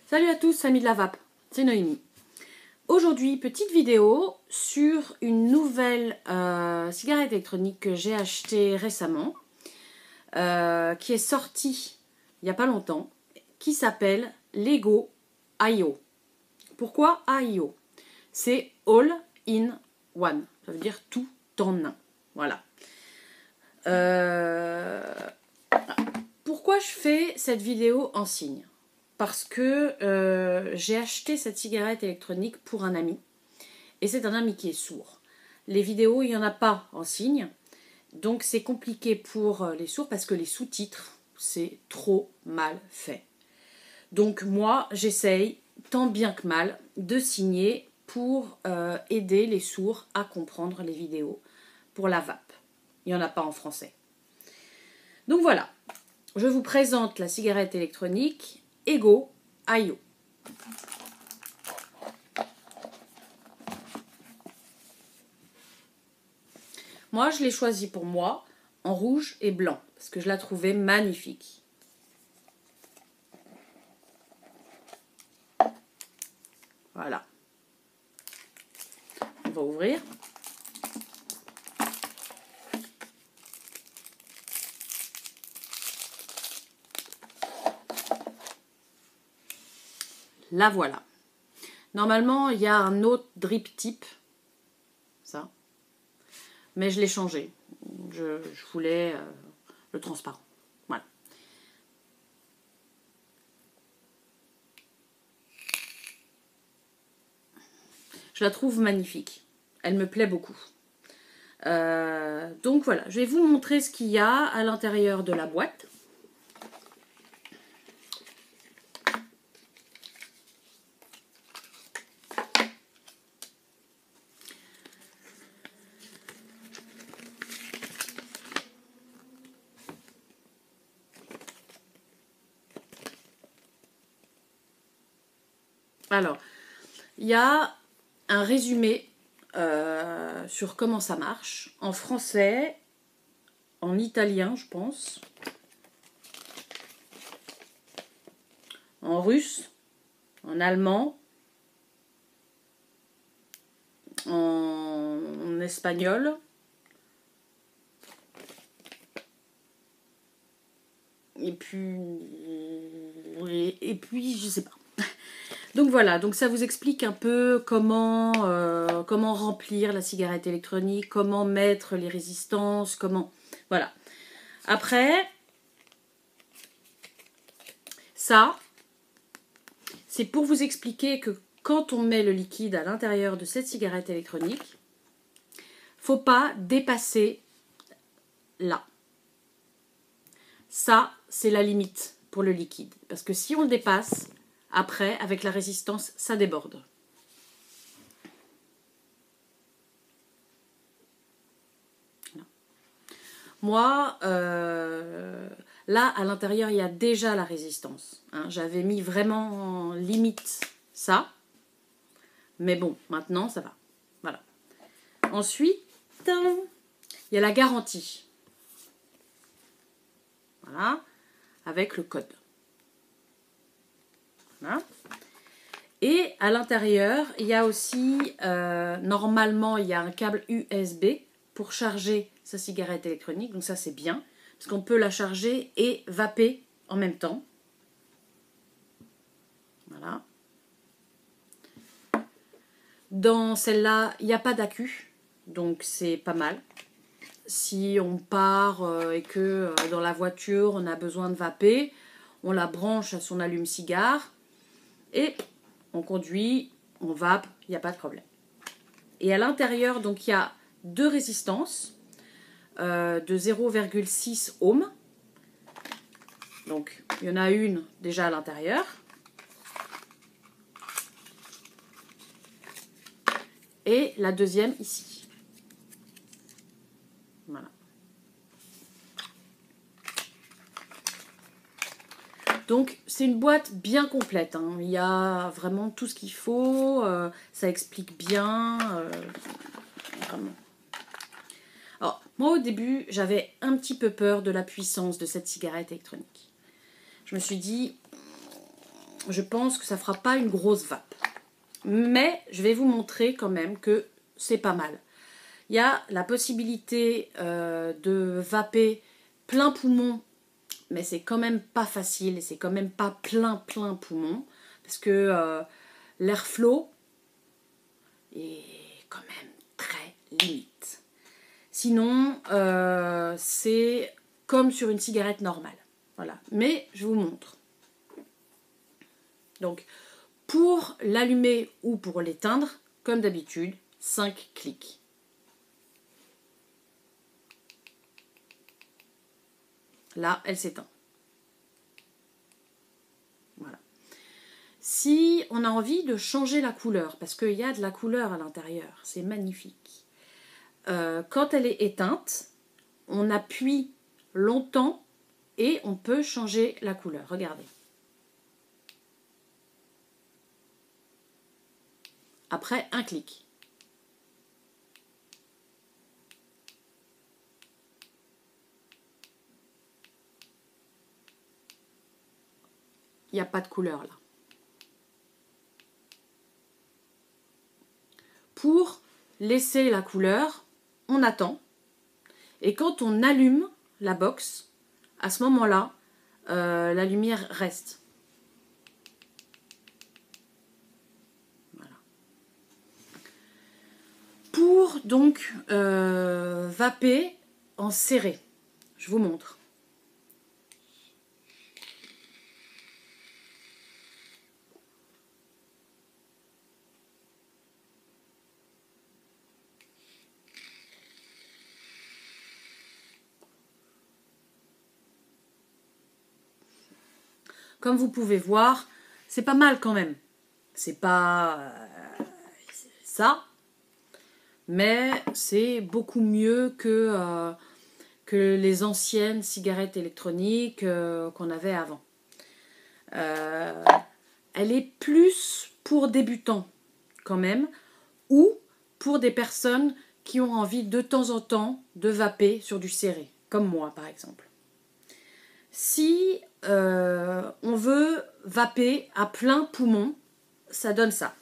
Salut à tous, amis de la vape, c'est Noémie. Aujourd'hui, petite vidéo sur une nouvelle cigarette électronique que j'ai achetée récemment, qui est sortie il n'y a pas longtemps, qui s'appelle Lego IO. Pourquoi IO? C'est All in One, ça veut dire tout en un. Voilà. Pourquoi je fais cette vidéo en signe? Parce que j'ai acheté cette cigarette électronique pour un ami. Et c'est un ami qui est sourd. Les vidéos, il n'y en a pas en signe. Donc c'est compliqué pour les sourds parce que les sous-titres, c'est trop mal fait. Donc moi, j'essaye, tant bien que mal, de signer pour aider les sourds à comprendre les vidéos pour la vape. Il n'y en a pas en français. Donc voilà, je vous présente la cigarette électronique Lego IO. Moi, je l'ai choisie pour moi en rouge et blanc parce que je la trouvais magnifique. Voilà. On va ouvrir. La voilà. Normalement, il y a un autre drip type. Ça. Mais je l'ai changé. Je voulais le transparent. Voilà. Je la trouve magnifique. Elle me plaît beaucoup. Donc voilà, je vais vous montrer ce qu'il y a à l'intérieur de la boîte. Alors, il y a un résumé sur comment ça marche, en français, en italien, je pense, en russe, en allemand, en espagnol, et puis je sais pas. Donc voilà, donc ça vous explique un peu comment remplir la cigarette électronique, comment mettre les résistances, comment... Voilà. Après, ça, c'est pour vous expliquer que quand on met le liquide à l'intérieur de cette cigarette électronique, faut pas dépasser là. Ça, c'est la limite pour le liquide. Parce que si on le dépasse... Après, avec la résistance, ça déborde. Voilà. Moi, là, à l'intérieur, il y a déjà la résistance. Hein. J'avais mis vraiment en limite ça. Mais bon, maintenant, ça va. Voilà. Ensuite, il y a la garantie. Voilà. Avec le code. Voilà. Et à l'intérieur, il y a aussi, normalement, il y a un câble USB pour charger sa cigarette électronique. Donc ça, c'est bien, parce qu'on peut la charger et vaper en même temps. Voilà. Dans celle-là, il n'y a pas d'accu, donc c'est pas mal. Si on part et que dans la voiture, on a besoin de vaper, on la branche à son allume-cigare et on conduit, on vape, il n'y a pas de problème. Et à l'intérieur, donc il y a deux résistances de 0,6 ohms. Donc il y en a une déjà à l'intérieur. Et la deuxième ici. Voilà. Donc c'est une boîte bien complète, hein. Il y a vraiment tout ce qu'il faut, ça explique bien, vraiment. Alors moi au début j'avais un petit peu peur de la puissance de cette cigarette électronique. Je me suis dit, je pense que ça ne fera pas une grosse vape. Mais je vais vous montrer quand même que c'est pas mal. Il y a la possibilité de vaper plein poumon, mais c'est quand même pas facile et c'est quand même pas plein poumon, parce que l'airflow est quand même très limite. Sinon, c'est comme sur une cigarette normale. Voilà. Mais je vous montre. Donc, pour l'allumer ou pour l'éteindre, comme d'habitude, 5 clics. Là, elle s'éteint. Voilà. Si on a envie de changer la couleur, parce qu'il y a de la couleur à l'intérieur, c'est magnifique. Quand elle est éteinte, on appuie longtemps et on peut changer la couleur. Regardez. Après un clic. Il n'y a pas de couleur là. Pour laisser la couleur, on attend. Et quand on allume la box, à ce moment-là, la lumière reste. Voilà. Pour donc vaper en serré, je vous montre. Comme vous pouvez voir, c'est pas mal quand même. C'est pas ça, mais c'est beaucoup mieux que les anciennes cigarettes électroniques qu'on avait avant. Elle est plus pour débutants quand même, ou pour des personnes qui ont envie de temps en temps de vaper sur du serré, comme moi par exemple. Si on veut vaper à plein poumon, ça donne ça.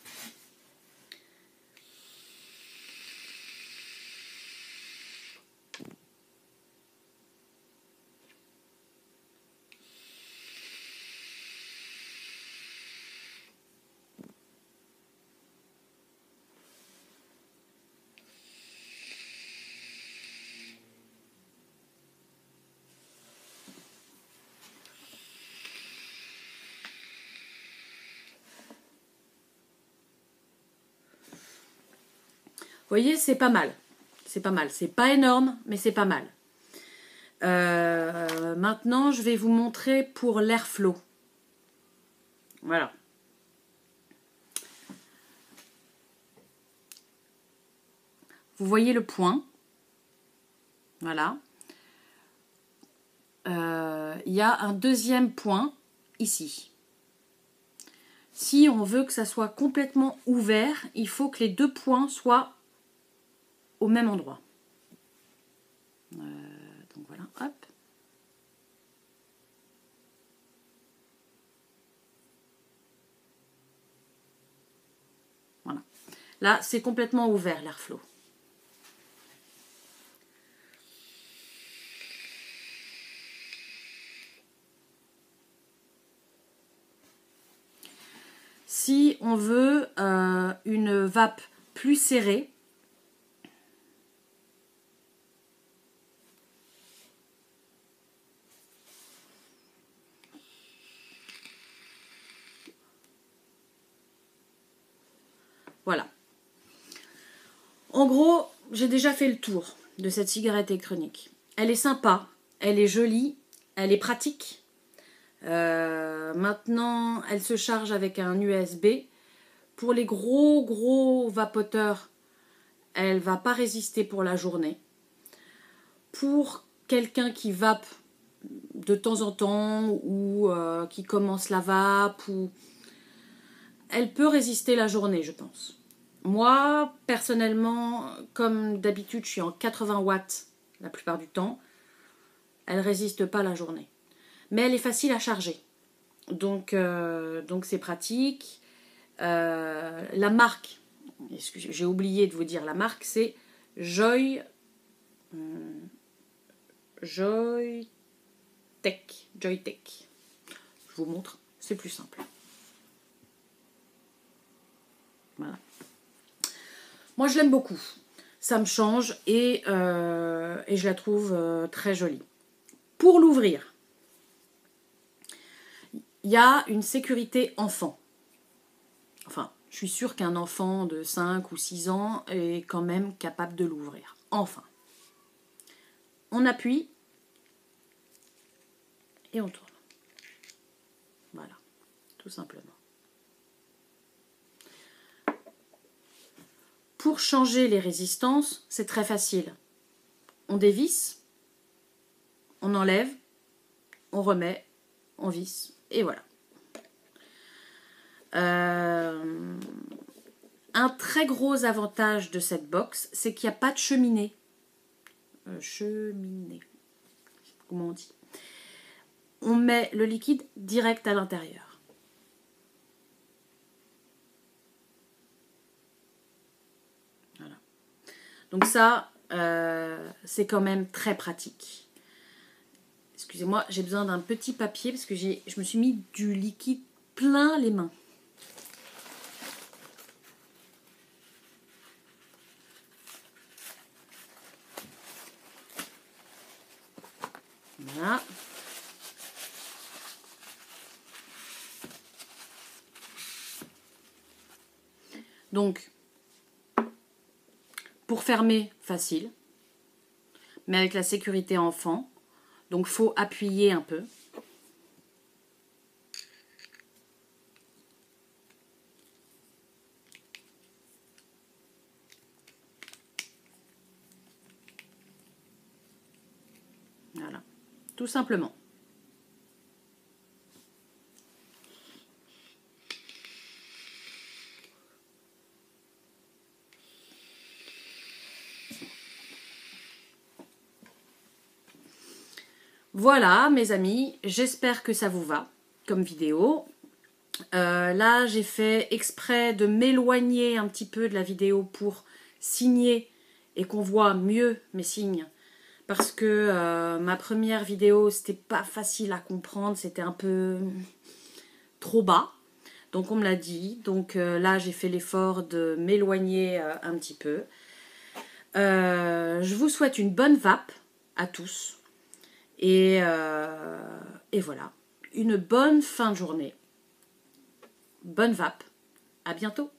Vous voyez, c'est pas mal. C'est pas mal. C'est pas énorme, mais c'est pas mal. Maintenant, je vais vous montrer pour l'airflow. Voilà. Vous voyez le point. Voilà. Il y a un deuxième point ici. Si on veut que ça soit complètement ouvert, il faut que les deux points soient au même endroit. Donc voilà, hop. Voilà. Là, c'est complètement ouvert l'airflow. Si on veut une vape plus serrée, voilà. En gros, j'ai déjà fait le tour de cette cigarette électronique. Elle est sympa, elle est jolie, elle est pratique. Maintenant, elle se charge avec un USB. Pour les gros vapoteurs, elle ne va pas résister pour la journée. Pour quelqu'un qui vape de temps en temps ou qui commence la vape, elle peut résister la journée, je pense. Moi, personnellement, comme d'habitude, je suis en 80 watts la plupart du temps. Elle ne résiste pas la journée. Mais elle est facile à charger. Donc c'est pratique. La marque, j'ai oublié de vous dire la marque, c'est Joytech. Joytech. Je vous montre, c'est plus simple. Voilà. Moi, je l'aime beaucoup. Ça me change et je la trouve très jolie. Pour l'ouvrir, il y a une sécurité enfant. Enfin, je suis sûre qu'un enfant de 5 ou 6 ans est quand même capable de l'ouvrir. Enfin. On appuie et on tourne. Voilà, tout simplement. Pour changer les résistances, c'est très facile. On dévisse, on enlève, on remet, on visse, et voilà. Un très gros avantage de cette box, c'est qu'il n'y a pas de cheminée. Cheminée, comment on dit? On met le liquide direct à l'intérieur. Voilà. Donc ça, c'est quand même très pratique. Excusez-moi, j'ai besoin d'un petit papier parce que je me suis mis du liquide plein les mains. Voilà. Donc, pour fermer, facile, mais avec la sécurité enfant. Donc, il faut appuyer un peu. Voilà, tout simplement. Voilà, mes amis, j'espère que ça vous va comme vidéo. Là, j'ai fait exprès de m'éloigner un petit peu de la vidéo pour signer et qu'on voit mieux mes signes. Parce que ma première vidéo, c'était pas facile à comprendre, c'était un peu trop bas. Donc on me l'a dit. Donc là, j'ai fait l'effort de m'éloigner un petit peu. Je vous souhaite une bonne vape à tous. Et voilà. Une bonne fin de journée. Bonne vape. À bientôt.